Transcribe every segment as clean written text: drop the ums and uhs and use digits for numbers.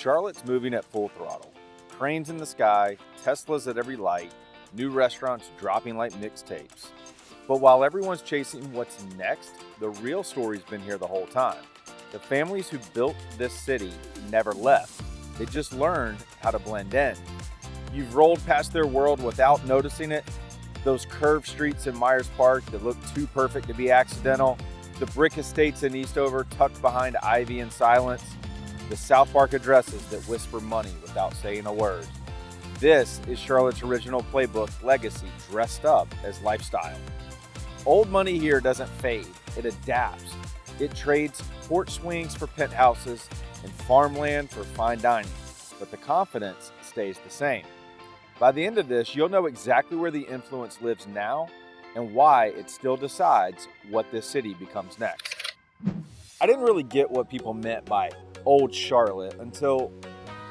Charlotte's moving at full throttle. Cranes in the sky, Teslas at every light, new restaurants dropping like mixtapes. But while everyone's chasing what's next, the real story's been here the whole time. The families who built this city never left. They just learned how to blend in. You've rolled past their world without noticing it. Those curved streets in Myers Park that look too perfect to be accidental. The brick estates in Eastover tucked behind ivy and silence. The SouthPark addresses that whisper money without saying a word. This is Charlotte's original playbook, Legacy, dressed up as lifestyle. Old money here doesn't fade, it adapts. It trades porch swings for penthouses and farmland for fine dining, but the confidence stays the same. By the end of this, you'll know exactly where the influence lives now and why it still decides what this city becomes next. I didn't really get what people meant by old Charlotte until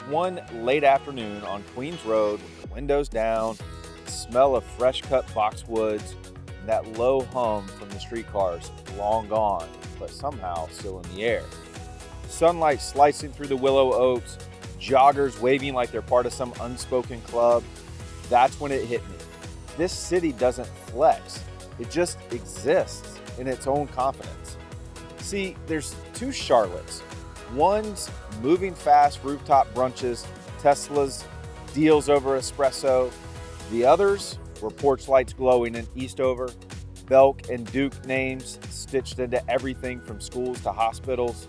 one late afternoon on Queens Road with the windows down, the smell of fresh cut boxwoods, and that low hum from the streetcars long gone, but somehow still in the air. Sunlight slicing through the willow oaks, joggers waving like they're part of some unspoken club. That's when it hit me. This city doesn't flex, it just exists in its own confidence. See, there's two Charlottes. One's moving fast rooftop brunches, Teslas, deals over espresso. The others were porch lights glowing in Eastover, Belk and Duke names stitched into everything from schools to hospitals.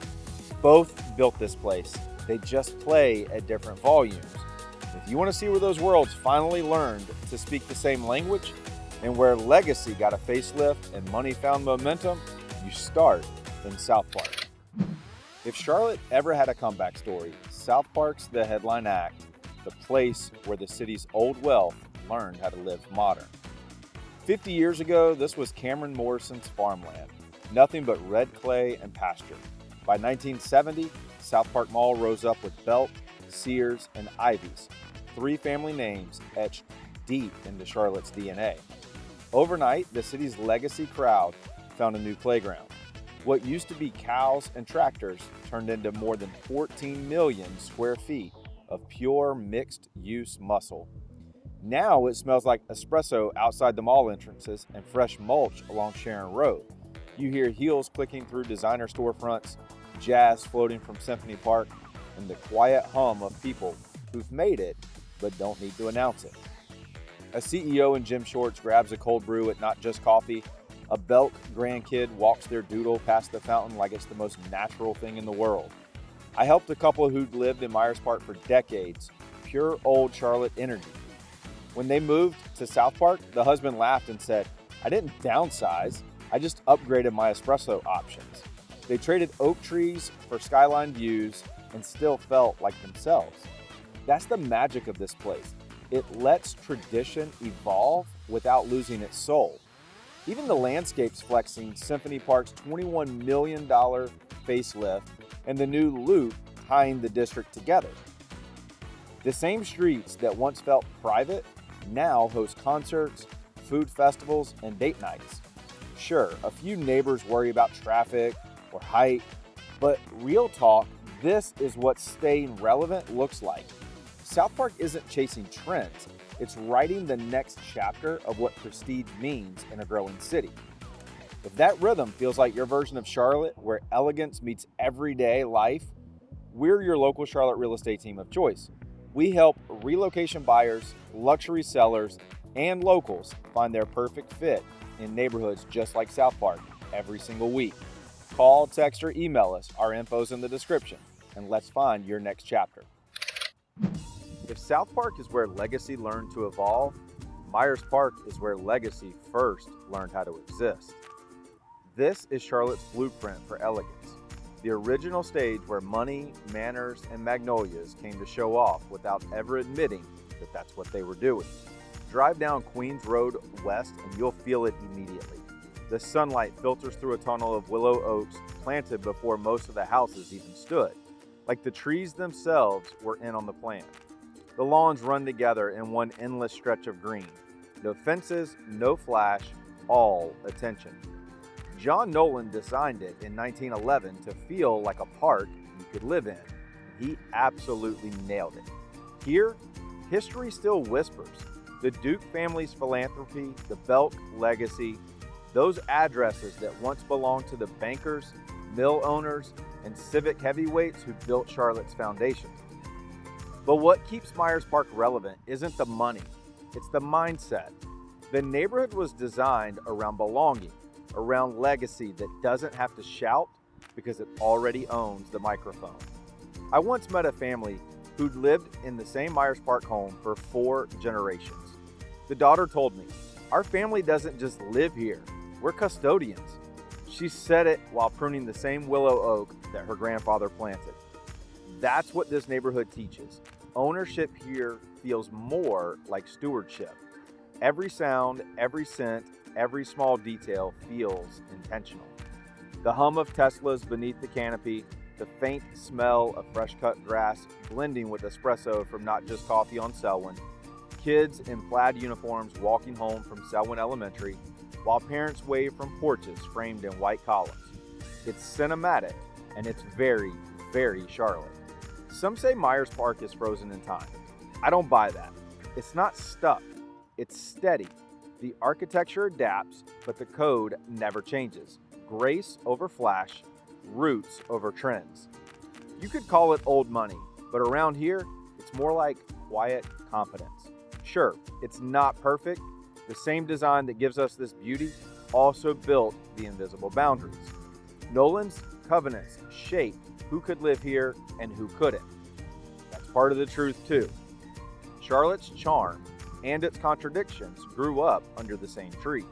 Both built this place. They just play at different volumes. If you want to see where those worlds finally learned to speak the same language and where legacy got a facelift and money found momentum, you start in SouthPark. If Charlotte ever had a comeback story, SouthPark's the headline act, the place where the city's old wealth learned how to live modern. 50 years ago, this was Cameron Morrison's farmland, nothing but red clay and pasture. By 1970, SouthPark Mall rose up with Belk, Sears, and Ivy's, three family names etched deep into Charlotte's DNA. Overnight, the city's legacy crowd found a new playground. What used to be cows and tractors turned into more than 14 million square feet of pure mixed-use muscle. Now it smells like espresso outside the mall entrances and fresh mulch along Sharon Road. You hear heels clicking through designer storefronts, jazz floating from Symphony Park, and the quiet hum of people who've made it but don't need to announce it. A CEO in gym shorts grabs a cold brew at Not Just Coffee. A Belk grandkid walks their doodle past the fountain like it's the most natural thing in the world. I helped a couple who'd lived in Myers Park for decades, pure old Charlotte energy. When they moved to SouthPark, the husband laughed and said, "I didn't downsize, I just upgraded my espresso options." They traded oak trees for skyline views and still felt like themselves. That's the magic of this place. It lets tradition evolve without losing its soul. Even the landscapes flexing Symphony Park's $21 million facelift and the new loop tying the district together. The same streets that once felt private now host concerts, food festivals, and date nights. Sure, a few neighbors worry about traffic or height, but real talk, this is what staying relevant looks like. SouthPark isn't chasing trends. It's writing the next chapter of what prestige means in a growing city. If that rhythm feels like your version of Charlotte, where elegance meets everyday life, we're your local Charlotte real estate team of choice. We help relocation buyers, luxury sellers, and locals find their perfect fit in neighborhoods just like SouthPark every single week. Call, text, or email us. Our info's in the description, and let's find your next chapter. If SouthPark is where legacy learned to evolve, Myers Park is where legacy first learned how to exist. This is Charlotte's blueprint for elegance, the original stage where money, manners, and magnolias came to show off without ever admitting that that's what they were doing. Drive down Queens Road West and you'll feel it immediately. The sunlight filters through a tunnel of willow oaks planted before most of the houses even stood, like the trees themselves were in on the plan. The lawns run together in one endless stretch of green. No fences, no flash, all attention. John Nolan designed it in 1911 to feel like a park you could live in. he absolutely nailed it. Here, history still whispers. The Duke family's philanthropy, the Belk legacy, those addresses that once belonged to the bankers, mill owners, and civic heavyweights who built Charlotte's foundation. But what keeps Myers Park relevant isn't the money, it's the mindset. The neighborhood was designed around belonging, around legacy that doesn't have to shout because it already owns the microphone. I once met a family who'd lived in the same Myers Park home for 4 generations. The daughter told me, "Our family doesn't just live here, we're custodians." She said it while pruning the same willow oak that her grandfather planted. That's what this neighborhood teaches. Ownership here feels more like stewardship. Every sound, every scent, every small detail feels intentional. The hum of Teslas beneath the canopy, the faint smell of fresh cut grass blending with espresso from Not Just Coffee on Selwyn, kids in plaid uniforms walking home from Selwyn Elementary, while parents wave from porches framed in white columns. It's cinematic, and it's very, very Charlotte. Some say Myers Park is frozen in time. I don't buy that. It's not stuck, it's steady. The architecture adapts, but the code never changes. Grace over flash, roots over trends. You could call it old money, but around here, it's more like quiet confidence. Sure, it's not perfect. The same design that gives us this beauty also built the invisible boundaries. Nolan's covenants shape who could live here and who couldn't. That's part of the truth too. Charlotte's charm and its contradictions grew up under the same trees.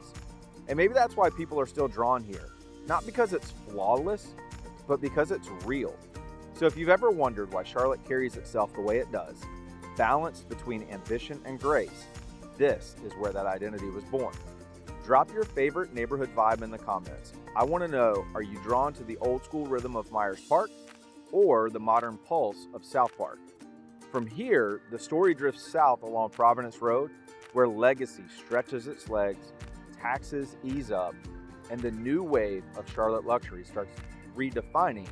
And maybe that's why people are still drawn here. Not because it's flawless, but because it's real. So if you've ever wondered why Charlotte carries itself the way it does, balanced between ambition and grace, this is where that identity was born. Drop your favorite neighborhood vibe in the comments. I want to know, are you drawn to the old school rhythm of Myers Park or the modern pulse of SouthPark? From here, the story drifts south along Providence Road, where legacy stretches its legs, taxes ease up, and the new wave of Charlotte luxury starts redefining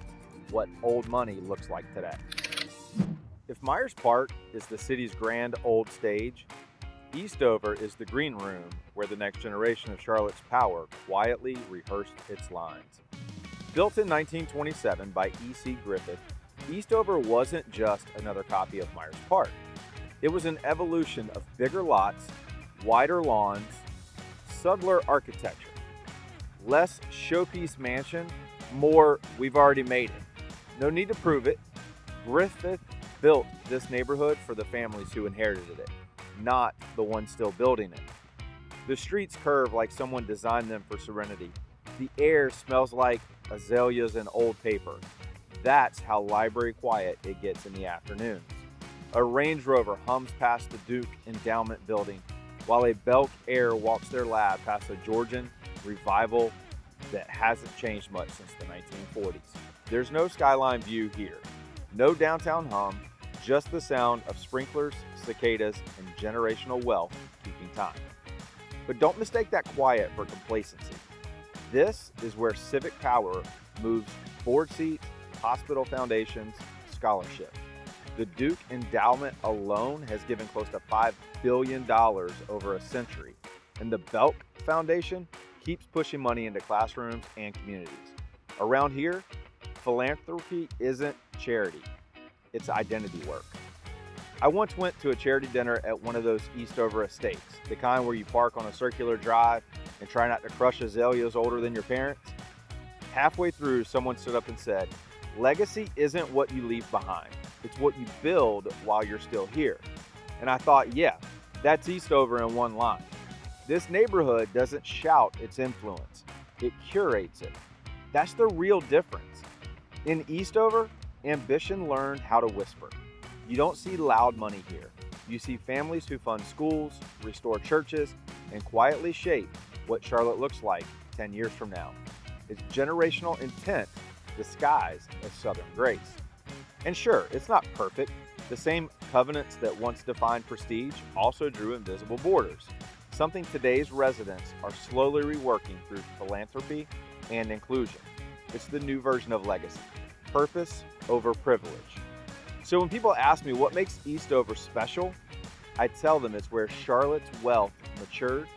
what old money looks like today. If Myers Park is the city's grand old stage, Eastover is the green room where the next generation of Charlotte's power quietly rehearsed its lines. Built in 1927 by E.C. Griffith, Eastover wasn't just another copy of Myers Park. It was an evolution of bigger lots, wider lawns, subtler architecture. Less showpiece mansion, more we've already made it. No need to prove it. Griffith built this neighborhood for the families who inherited it, not the ones still building it. The streets curve like someone designed them for serenity. The air smells like azaleas and old paper. That's how library quiet it gets in the afternoons. A Range Rover hums past the Duke Endowment Building, while a Belk Air walks their lab past a Georgian revival that hasn't changed much since the 1940s. There's no skyline view here. No downtown hum, just the sound of sprinklers, cicadas, and generational wealth keeping time. But don't mistake that quiet for complacency. This is where civic power moves board seats, hospital foundations, scholarship. The Duke Endowment alone has given close to $5 billion over a century, and the Belk Foundation keeps pushing money into classrooms and communities. Around here, philanthropy isn't charity, it's identity work. I once went to a charity dinner at one of those Eastover estates, the kind where you park on a circular drive and try not to crush azaleas older than your parents. Halfway through, someone stood up and said, "Legacy isn't what you leave behind, it's what you build while you're still here." And I thought, yeah, that's Eastover in one line. This neighborhood doesn't shout its influence, it curates it. That's the real difference. In Eastover, ambition learned how to whisper. You don't see loud money here. You see families who fund schools, restore churches, and quietly shape what Charlotte looks like 10 years from now. It's generational intent disguised as Southern grace. And sure, it's not perfect. The same covenants that once defined prestige also drew invisible borders, something today's residents are slowly reworking through philanthropy and inclusion. It's the new version of legacy, purpose over privilege. So when people ask me what makes Eastover special, I tell them it's where Charlotte's wealth matured,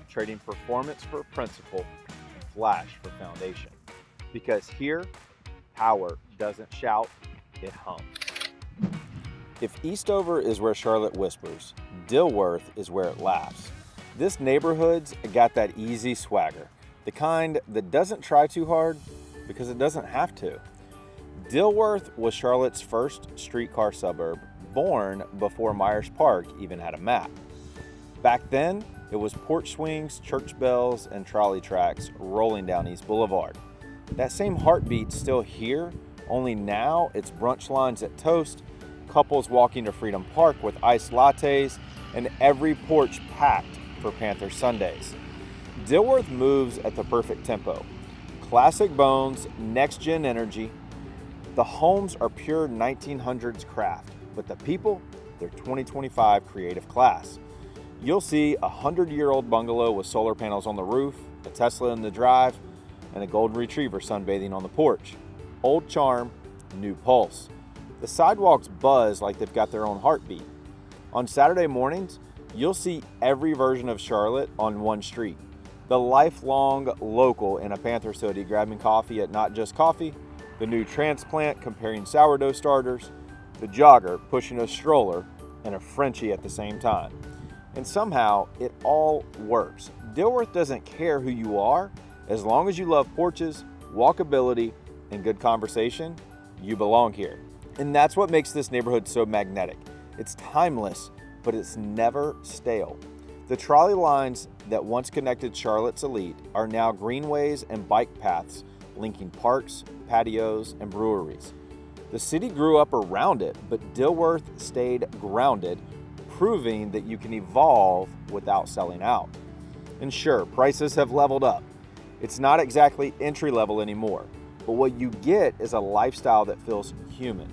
trading performance for principle and flash for foundation. Because here, power doesn't shout, it hums. If Eastover is where Charlotte whispers, Dilworth is where it laughs. This neighborhood's got that easy swagger, the kind that doesn't try too hard because it doesn't have to. Dilworth was Charlotte's first streetcar suburb, born before Myers Park even had a map. Back then, it was porch swings, church bells, and trolley tracks rolling down East Boulevard. That same heartbeat's still here, only now it's brunch lines at Toast, couples walking to Freedom Park with iced lattes, and every porch packed for Panther Sundays. Dilworth moves at the perfect tempo. Classic bones, next-gen energy. The homes are pure 1900s craft, but the people, they're 2025 creative class. You'll see a 100-year-old bungalow with solar panels on the roof, a Tesla in the drive, and a golden retriever sunbathing on the porch. Old charm, new pulse. The sidewalks buzz like they've got their own heartbeat. On Saturday mornings, you'll see every version of Charlotte on one street. The lifelong local in a Panthers hoodie grabbing coffee at Not Just Coffee, the new transplant comparing sourdough starters, the jogger pushing a stroller, and a Frenchie at the same time. And somehow, it all works. Dilworth doesn't care who you are. As long as you love porches, walkability, and good conversation, you belong here. And that's what makes this neighborhood so magnetic. It's timeless, but it's never stale. The trolley lines that once connected Charlotte's elite are now greenways and bike paths linking parks, patios, and breweries. The city grew up around it, but Dilworth stayed grounded, proving that you can evolve without selling out. And sure, prices have leveled up. It's not exactly entry level anymore, but what you get is a lifestyle that feels human.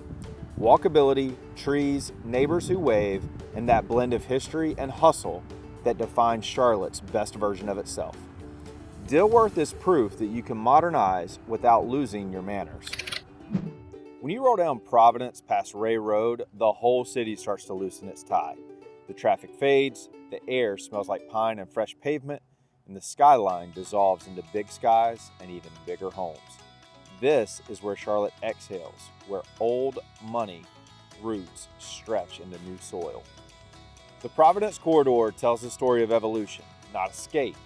Walkability, trees, neighbors who wave, and that blend of history and hustle that defines Charlotte's best version of itself. Dilworth is proof that you can modernize without losing your manners. When you roll down Providence past Ray Road, the whole city starts to loosen its tie. The traffic fades, the air smells like pine and fresh pavement, and the skyline dissolves into big skies and even bigger homes. This is where Charlotte exhales, where old money roots stretch into new soil. The Providence Corridor tells the story of evolution, not escape.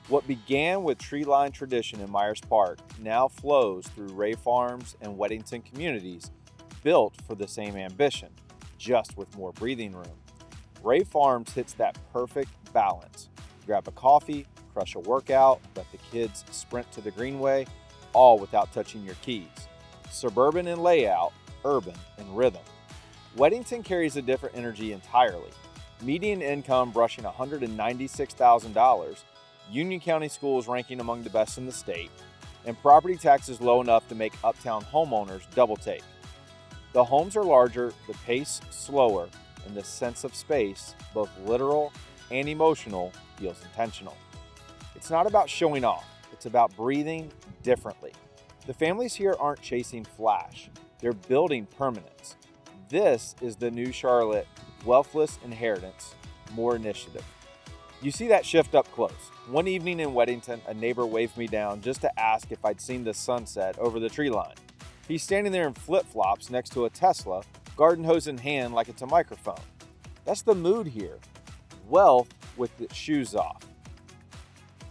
What began with tree-lined tradition in Myers Park now flows through Ray Farms and Weddington communities built for the same ambition, just with more breathing room. Ray Farms hits that perfect balance. Grab a coffee, crush a workout, let the kids sprint to the greenway, all without touching your keys. Suburban in layout, urban in rhythm. Weddington carries a different energy entirely. Median income brushing $196,000, Union County schools ranking among the best in the state, and property taxes low enough to make Uptown homeowners double take. The homes are larger, the pace slower, and the sense of space, both literal and emotional, feels intentional. It's not about showing off, it's about breathing differently. The families here aren't chasing flash, they're building permanence. This is the new Charlotte, wealthless inheritance, more initiative. You see that shift up close. One evening in Weddington, a neighbor waved me down just to ask if I'd seen the sunset over the tree line. He's standing there in flip-flops next to a Tesla, garden hose in hand like it's a microphone. That's the mood here. Wealth with its shoes off.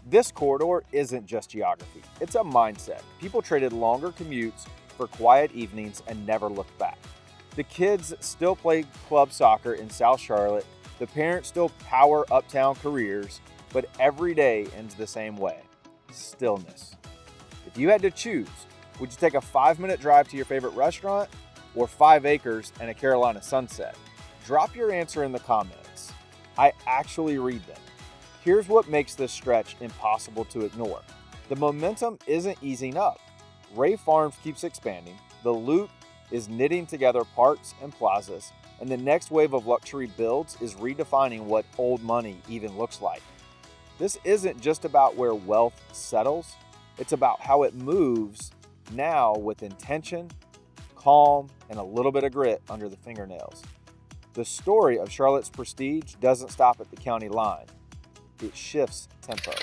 This corridor isn't just geography, it's a mindset. People traded longer commutes for quiet evenings and never looked back. The kids still play club soccer in South Charlotte, the parents still power Uptown careers, but every day ends the same way, stillness. If you had to choose, would you take a 5-minute drive to your favorite restaurant or 5 acres and a Carolina sunset? Drop your answer in the comments. I actually read them. Here's what makes this stretch impossible to ignore. The momentum isn't easing up. Ray Farms keeps expanding, the Loop is knitting together parks and plazas, and the next wave of luxury builds is redefining what old money even looks like. This isn't just about where wealth settles, it's about how it moves now with intention, calm, and a little bit of grit under the fingernails. The story of Charlotte's prestige doesn't stop at the county line. It shifts tempo.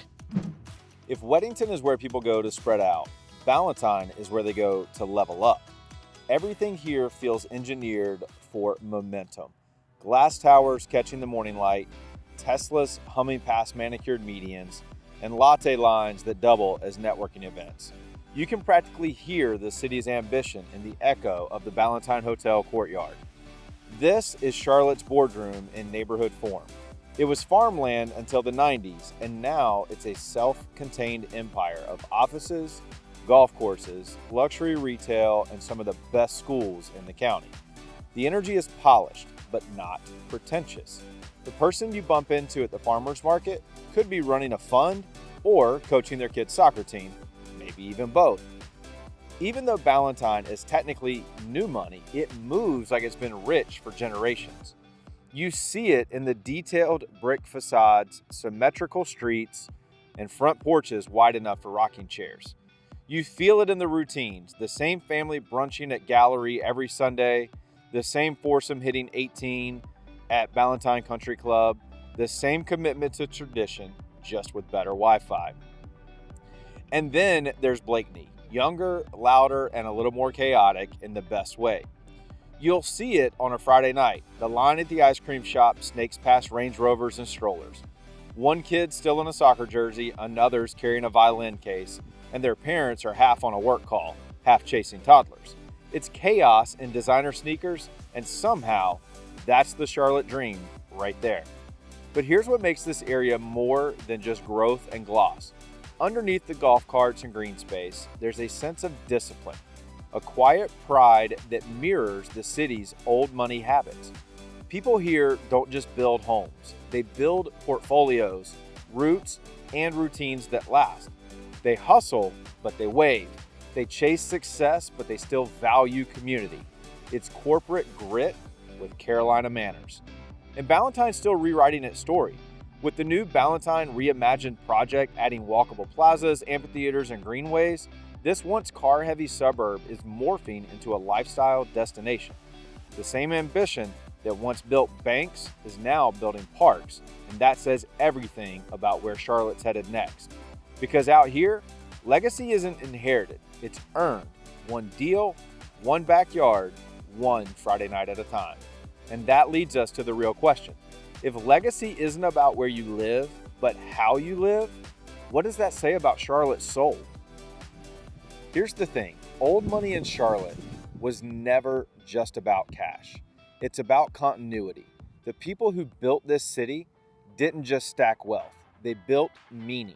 If Weddington is where people go to spread out, Ballantyne is where they go to level up. Everything here feels engineered for momentum. Glass towers catching the morning light, Teslas humming past manicured medians, and latte lines that double as networking events. You can practically hear the city's ambition in the echo of the Ballantyne Hotel courtyard. This is Charlotte's boardroom in neighborhood form. It was farmland until the 90s, and now it's a self-contained empire of offices, golf courses, luxury retail, and some of the best schools in the county. The energy is polished, but not pretentious. The person you bump into at the farmer's market could be running a fund or coaching their kid's soccer team, maybe even both. Even though Ballantyne is technically new money, it moves like it's been rich for generations. You see it in the detailed brick facades, symmetrical streets, and front porches wide enough for rocking chairs. You feel it in the routines, the same family brunching at Gallery every Sunday, the same foursome hitting 18 at Ballantyne Country Club, the same commitment to tradition, just with better Wi-Fi. And then there's Blakeney, younger, louder, and a little more chaotic in the best way. You'll see it on a Friday night. The line at the ice cream shop snakes past Range Rovers and strollers. One kid still in a soccer jersey, another's carrying a violin case, and their parents are half on a work call, half chasing toddlers. It's chaos in designer sneakers, and somehow that's the Charlotte dream right there. But here's what makes this area more than just growth and gloss. Underneath the golf carts and green space, there's a sense of discipline, a quiet pride that mirrors the city's old money habits. People here don't just build homes, they build portfolios, roots, and routines that last. They hustle, but they wave. They chase success, but they still value community. It's corporate grit with Carolina manners. And Ballantyne's still rewriting its story. With the new Ballantyne Reimagined project adding walkable plazas, amphitheaters, and greenways, this once car-heavy suburb is morphing into a lifestyle destination. The same ambition that once built banks is now building parks, and that says everything about where Charlotte's headed next. Because out here, legacy isn't inherited, it's earned. One deal, one backyard, one Friday night at a time. And that leads us to the real question. If legacy isn't about where you live, but how you live, what does that say about Charlotte's soul? Here's the thing, old money in Charlotte was never just about cash. It's about continuity. The people who built this city didn't just stack wealth, they built meaning.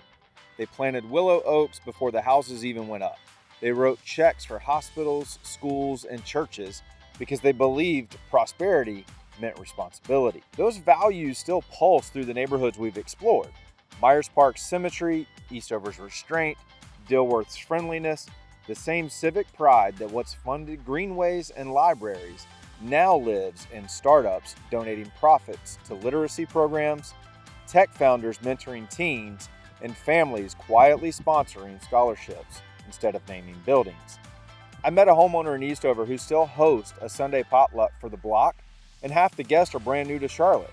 They planted willow oaks before the houses even went up. They wrote checks for hospitals, schools, and churches because they believed prosperity meant responsibility. Those values still pulse through the neighborhoods we've explored. Myers Park's symmetry, Eastover's restraint, Dilworth's friendliness, the same civic pride that once funded greenways and libraries now lives in startups donating profits to literacy programs, tech founders mentoring teens, and families quietly sponsoring scholarships instead of naming buildings. I met a homeowner in Eastover who still hosts a Sunday potluck for the block, and half the guests are brand new to Charlotte.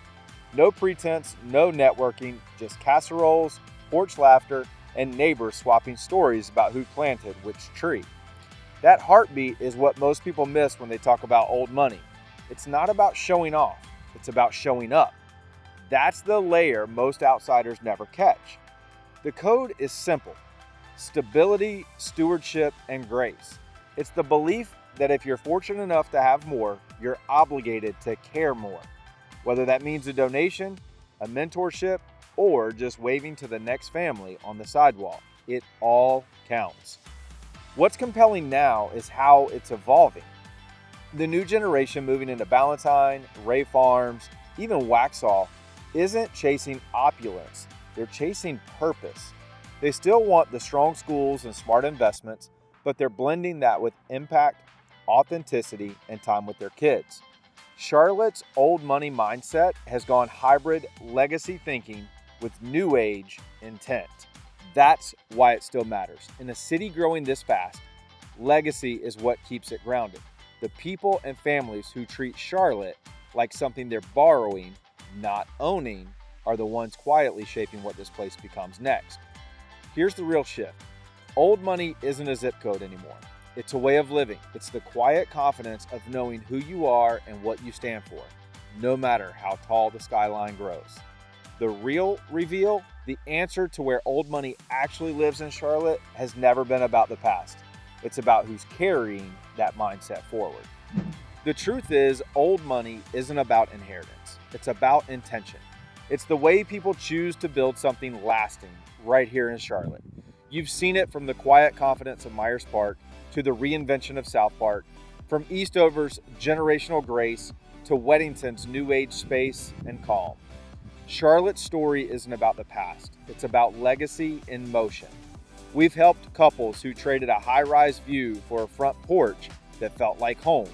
No pretense, no networking, just casseroles, porch laughter, and neighbors swapping stories about who planted which tree. That heartbeat is what most people miss when they talk about old money. It's not about showing off, it's about showing up. That's the layer most outsiders never catch. The code is simple: stability, stewardship, and grace. It's the belief that if you're fortunate enough to have more, you're obligated to care more. Whether that means a donation, a mentorship, or just waving to the next family on the sidewalk, it all counts. What's compelling now is how it's evolving. The new generation moving into Ballantyne, Ray Farms, even Waxhaw, isn't chasing opulence, they're chasing purpose. They still want the strong schools and smart investments, but they're blending that with impact, authenticity, and time with their kids. Charlotte's old money mindset has gone hybrid legacy thinking with new age intent. That's why it still matters. In a city growing this fast, legacy is what keeps it grounded. The people and families who treat Charlotte like something they're borrowing, not owning, are the ones quietly shaping what this place becomes next. Here's the real shift. Old money isn't a zip code anymore. It's a way of living. It's the quiet confidence of knowing who you are and what you stand for, no matter how tall the skyline grows. The real reveal, the answer to where old money actually lives in Charlotte, has never been about the past. It's about who's carrying that mindset forward. The truth is, old money isn't about inheritance. It's about intention. It's the way people choose to build something lasting right here in Charlotte. You've seen it from the quiet confidence of Myers Park to the reinvention of SouthPark, from Eastover's generational grace to Weddington's new age space and calm. Charlotte's story isn't about the past. It's about legacy in motion. We've helped couples who traded a high-rise view for a front porch that felt like home,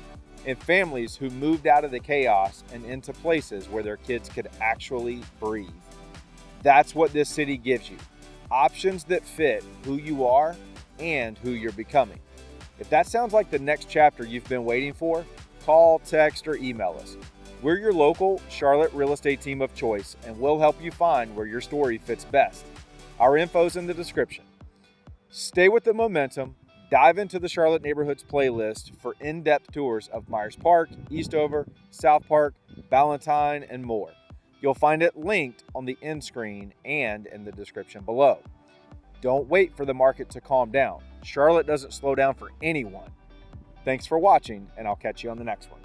and families who moved out of the chaos and into places where their kids could actually breathe. That's what this city gives you. Options that fit who you are and who you're becoming. If that sounds like the next chapter you've been waiting for, call, text, or email us. We're your local Charlotte real estate team of choice, and we'll help you find where your story fits best. Our info's in the description. Stay with the momentum. Dive into the Charlotte Neighborhoods playlist for in-depth tours of Myers Park, Eastover, SouthPark, Ballantyne, and more. You'll find it linked on the end screen and in the description below. Don't wait for the market to calm down. Charlotte doesn't slow down for anyone. Thanks for watching, and I'll catch you on the next one.